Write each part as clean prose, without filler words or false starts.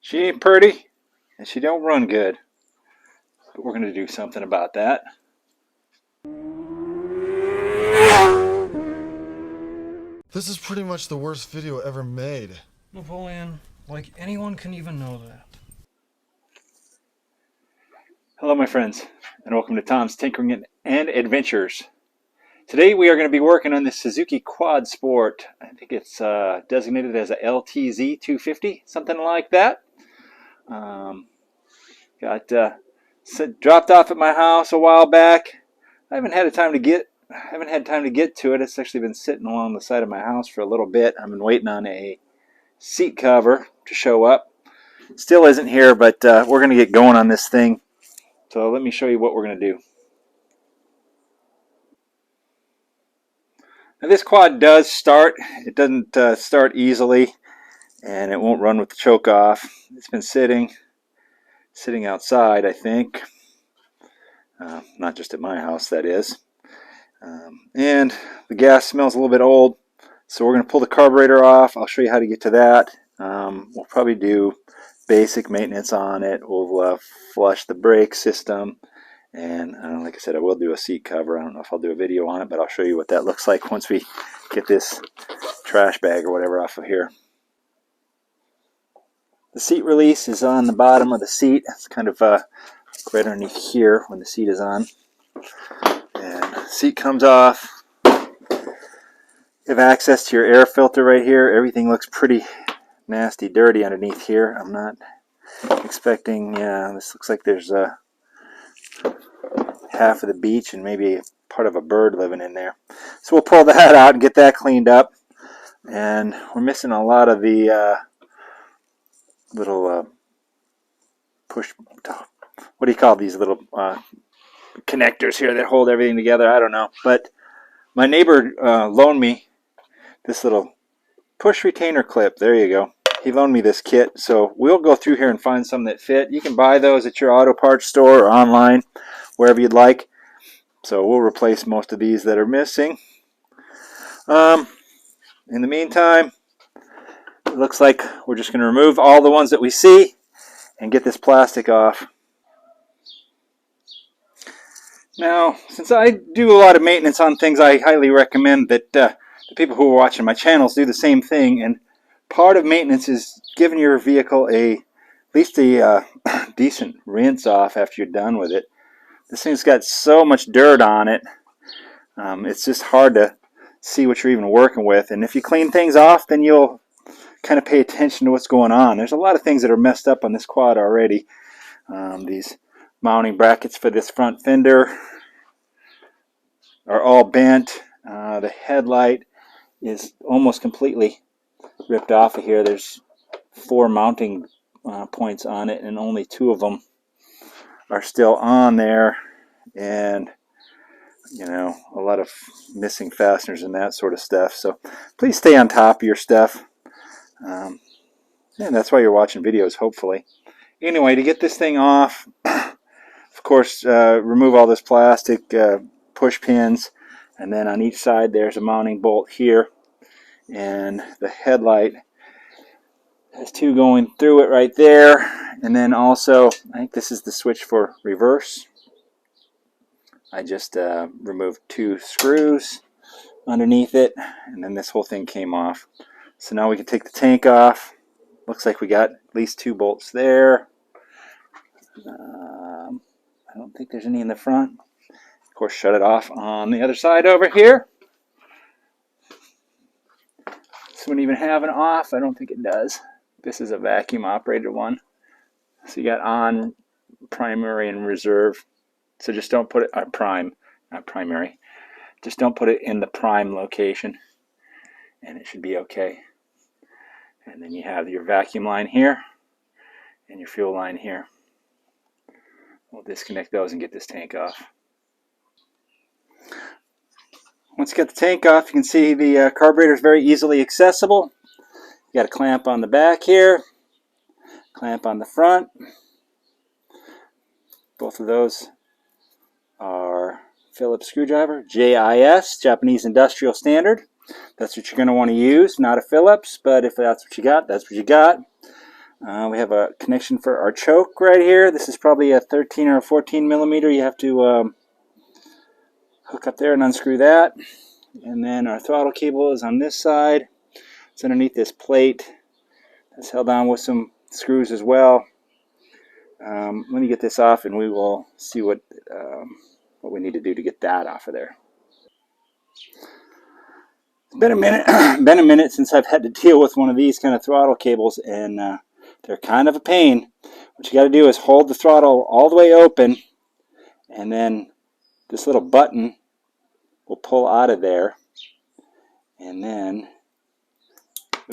She ain't pretty, and she don't run good. But we're going to do something about that. This is pretty much the worst video ever made. Napoleon, like anyone can even know that. Hello my friends, and welcome to Tom's Tinkering and Adventures. Today we are going to be working on the Suzuki QuadSport. I think it's designated as a LTZ250, something like that. Dropped off at my house a while back. I haven't had time to get to it. It's actually been sitting along the side of my house for a little bit. I've been waiting on a seat cover to show up. Still isn't here, but we're going to get going on this thing. So let me show you what we're going to do. Now this quad does start. It doesn't start easily, and it won't run with the choke off. It's been sitting outside, I think. Not just at my house, that is. And the gas smells a little bit old, so we're going to pull the carburetor off. I'll show you how to get to that. We'll probably do basic maintenance on it. We'll flush the brake system, and like I said, I will do a seat cover. I don't know if I'll do a video on it, but I'll show you what that looks like once we get this trash bag or whatever off of here. The seat release is on the bottom of the seat. It's kind of right underneath here when the seat is on. And the seat comes off. You have access to your air filter right here. Everything looks pretty nasty, dirty underneath here. I'm not expecting, this looks like there's half of the beach and maybe part of a bird living in there. So we'll pull that out and get that cleaned up. And we're missing a lot of the little push, what do you call these little connectors here that hold everything together? I don't know. But my neighbor loaned me this little push retainer clip. There you go. He loaned me this kit, so we'll go through here and find some that fit. You can buy those at your auto parts store or online, wherever you'd like. So we'll replace most of these that are missing. In the meantime, it looks like we're just going to remove all the ones that we see and get this plastic off. Now, since I do a lot of maintenance on things, I highly recommend that the people who are watching my channels do the same thing. And part of maintenance is giving your vehicle at least a decent rinse off after you're done with it. This thing's got so much dirt on it, it's just hard to see what you're even working with. And if you clean things off, then you'll kind of pay attention to what's going on. There's a lot of things that are messed up on this quad already. These mounting brackets for this front fender are all bent. The headlight is almost completely ripped off of here. There's 4 mounting points on it, and only 2 of them are still on there, and a lot of missing fasteners and that sort of stuff. So please stay on top of your stuff, and that's why you're watching videos, hopefully. Anyway, to get this thing off, of course, remove all this plastic push pins, and then on each side there's a mounting bolt here, and the headlight has 2 going through it right there. And then also, I think this is the switch for reverse. I just removed 2 screws underneath it, and then this whole thing came off. So now we can take the tank off. Looks like we got at least 2 bolts there. I don't think there's any in the front. Of course, shut it off on the other side over here. This wouldn't even have an off. I don't think it does. This is a vacuum operated one. So you got on, primary, and reserve. So just don't put it on prime, not primary. Just don't put it in the prime location, and it should be okay. And then you have your vacuum line here and your fuel line here. We'll disconnect those and get this tank off. Once you get the tank off, you can see the carburetor is very easily accessible. You got a clamp on the back here, clamp on the front. Both of those are Phillips screwdriver, JIS, Japanese Industrial Standard. That's what you're going to want to use, not a Phillips, but if that's what you got, that's what you got. We have a connection for our choke right here. This is probably a 13 or a 14 millimeter. You have to hook up there and unscrew that. And then our throttle cable is on this side. It's underneath this plate. It's held on with some screws as well. Let me get this off and we will see what we need to do to get that off of there. It's been a minute since I've had to deal with one of these kind of throttle cables, and they're kind of a pain. What you got to do is hold the throttle all the way open, and then this little button will pull out of there, and then,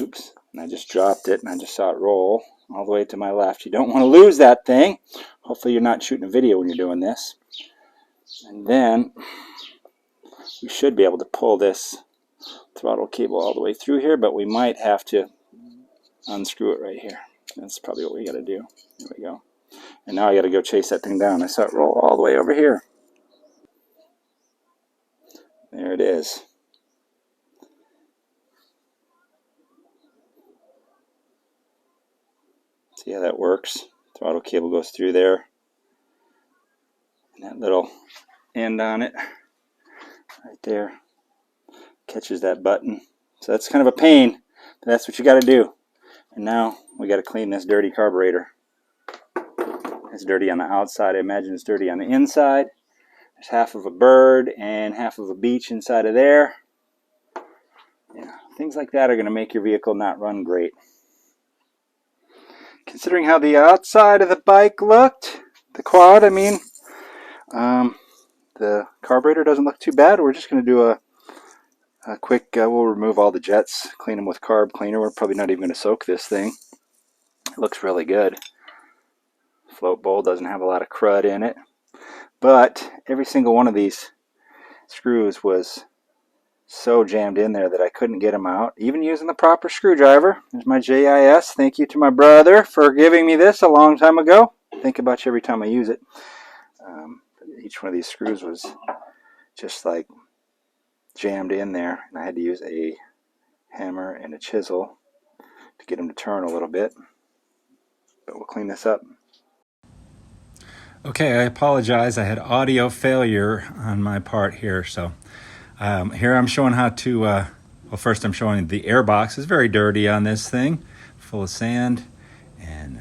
oops, and I just dropped it and I just saw it roll all the way to my left. You don't want to lose that thing. Hopefully you're not shooting a video when you're doing this. And then we should be able to pull this throttle cable all the way through here, but we might have to unscrew it right here. That's probably what we got to do. There we go. And now I got to go chase that thing down. I saw it roll all the way over here. There it is. See how that works? Throttle cable goes through there. And that little end on it right there catches that button. So that's kind of a pain, but that's what you got to do. And now we got to clean this dirty carburetor. It's dirty on the outside. I imagine it's dirty on the inside. There's half of a bird and half of a beach inside of there. Yeah, things like that are going to make your vehicle not run great. Considering how the outside of the bike looked, the quad, I mean, the carburetor doesn't look too bad. We're just going to do a quick, we'll remove all the jets, clean them with carb cleaner. We're probably not even going to soak this thing. It looks really good. Float bowl doesn't have a lot of crud in it. But every single one of these screws was so jammed in there that I couldn't get them out, even using the proper screwdriver. There's my JIS. Thank you to my brother for giving me this a long time ago. Think about you every time I use it. Each one of these screws was just like jammed in there, and I had to use a hammer and a chisel to get them to turn a little bit. But we'll clean this up. Okay, I apologize. I had audio failure on my part here, so here I'm showing how to, well, first I'm showing the air box is very dirty on this thing, full of sand, and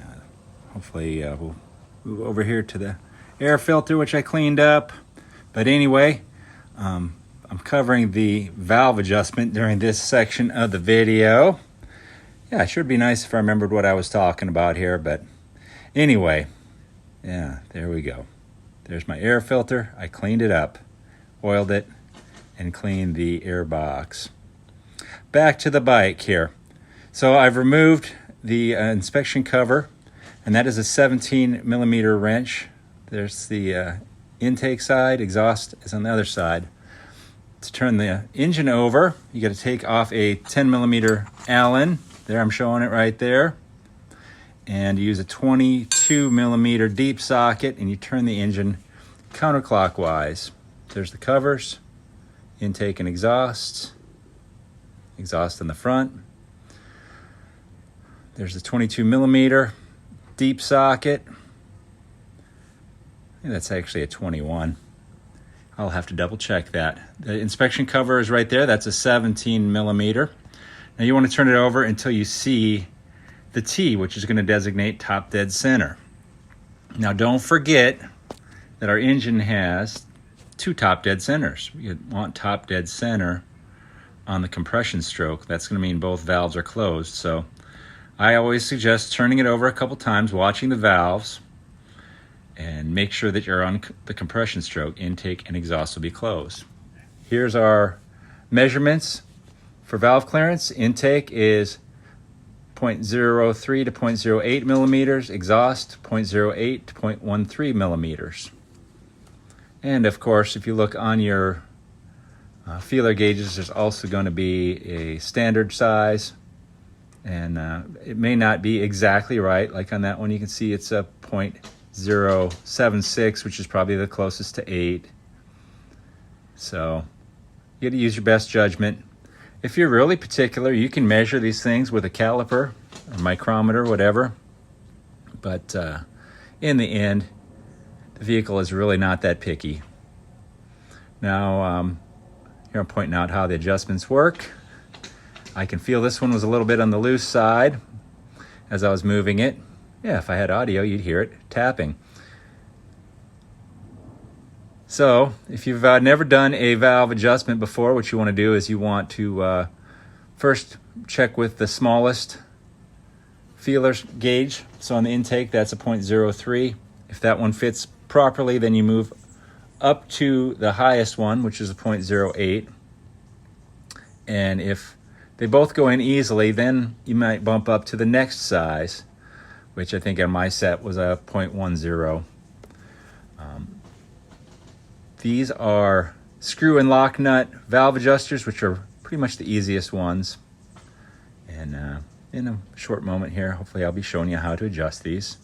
hopefully we'll move over here to the air filter, which I cleaned up. But anyway, I'm covering the valve adjustment during this section of the video. Yeah, it should be nice if I remembered what I was talking about here, but anyway, yeah, there we go. There's my air filter. I cleaned it up, oiled it, and cleaned the air box. Back to the bike here. So I've removed the inspection cover, and that is a 17 millimeter wrench. There's the intake side, exhaust is on the other side. To turn the engine over, you got to take off a 10 millimeter Allen. There, I'm showing it right there. And you use a 22 millimeter deep socket, and you turn the engine counterclockwise. There's the covers, intake and exhaust in the front. There's the 22 millimeter deep socket. I think that's actually a 21. I'll have to double check that. The inspection cover is right there. That's a 17 millimeter. Now you want to turn it over until you see the T, which is going to designate top dead center. Now don't forget that our engine has two top dead centers. You want top dead center on the compression stroke. That's going to mean both valves are closed. So I always suggest turning it over a couple times, watching the valves, and make sure that you're on the compression stroke. Intake and exhaust will be closed. Here's our measurements for valve clearance. Intake is 0.03 to 0.08 millimeters, exhaust 0.08 to 0.13 millimeters. And of course, if you look on your feeler gauges, there's also going to be a standard size, and it may not be exactly right. Like on that one, you can see it's a 0.076, which is probably the closest to 8. So you got to use your best judgment. If you're really particular, you can measure these things with a caliper or micrometer, whatever. But in the end, the vehicle is really not that picky. Now, here I'm pointing out how the adjustments work. I can feel this one was a little bit on the loose side as I was moving it. Yeah, if I had audio, you'd hear it tapping. So, if you've never done a valve adjustment before, what you want to do is you want to first check with the smallest feeler gauge. So on the intake, that's a 0.03. If that one fits properly, then you move up to the highest one, which is a 0.08. And if they both go in easily, then you might bump up to the next size, which I think on my set was a 0.10. These are screw and lock nut valve adjusters, which are pretty much the easiest ones. And in a short moment here, hopefully I'll be showing you how to adjust these.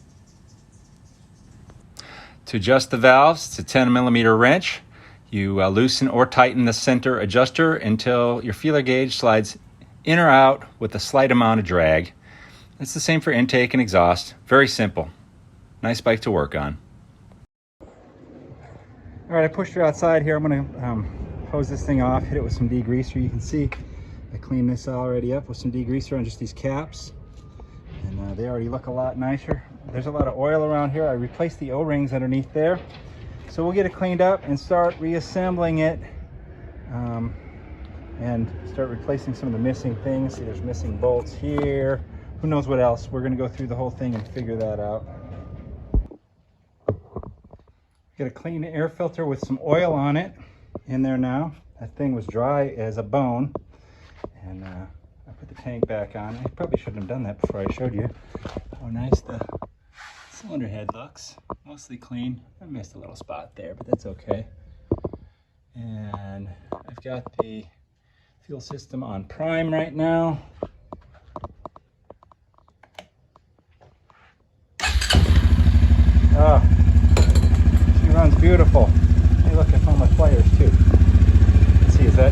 To adjust the valves, it's a 10mm wrench. You loosen or tighten the center adjuster until your feeler gauge slides in or out with a slight amount of drag. It's the same for intake and exhaust. Very simple. Nice bike to work on. All right, I pushed her outside here. I'm gonna hose this thing off, hit it with some degreaser. You can see I cleaned this already up with some degreaser on just these caps. And they already look a lot nicer. There's a lot of oil around here. I replaced the O-rings underneath there. So we'll get it cleaned up and start reassembling it and start replacing some of the missing things. See, there's missing bolts here. Who knows what else? We're gonna go through the whole thing and figure that out. Got a clean air filter with some oil on it in there now. That thing was dry as a bone. And I put the tank back on. I probably shouldn't have done that before I showed you how nice the cylinder head looks. Mostly clean. I missed a little spot there, but that's okay. And I've got the fuel system on prime right now. Ah, she runs beautiful. Hey, look, I found my pliers too. Let's see, is that?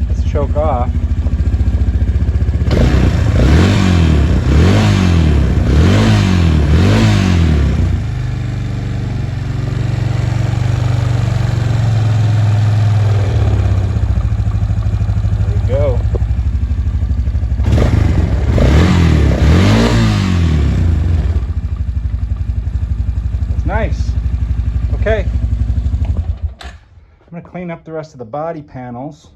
Let's choke off. Nice. Okay. I'm going to clean up the rest of the body panels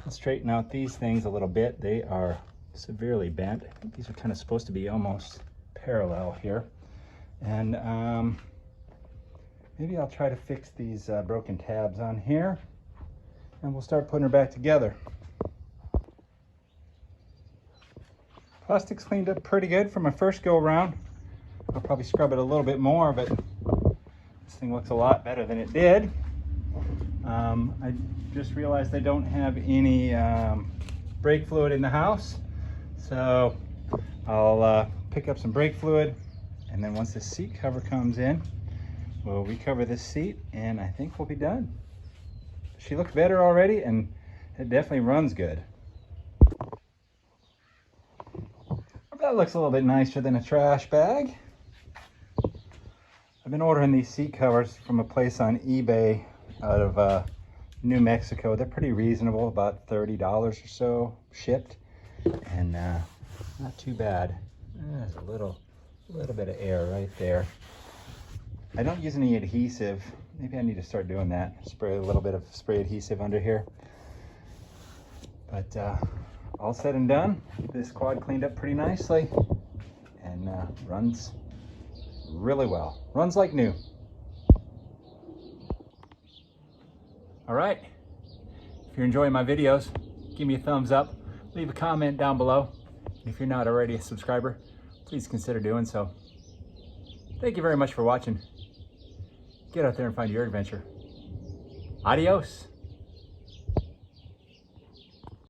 and straighten out these things a little bit. They are severely bent. I think these are kind of supposed to be almost parallel here. And maybe I'll try to fix these broken tabs on here, and we'll start putting her back together. Plastic's cleaned up pretty good for my first go around. I'll probably scrub it a little bit more, but this thing looks a lot better than it did. I just realized I don't have any brake fluid in the house, so I'll pick up some brake fluid, and then once the seat cover comes in, we'll recover this seat, and I think we'll be done. She looks better already, and it definitely runs good. That looks a little bit nicer than a trash bag. I've been ordering these seat covers from a place on eBay out of New Mexico. They're pretty reasonable, about $30 or so shipped, and not too bad. There's a little bit of air right there. I don't use any adhesive. Maybe I need to start doing that. Spray a little bit of spray adhesive under here. But all said and done, this quad cleaned up pretty nicely and runs really well. Runs like new. All right, if you're enjoying my videos, give me a thumbs up, leave a comment down below. If you're not already a subscriber, please consider doing so. Thank you very much for watching. Get out there and find your adventure. Adios.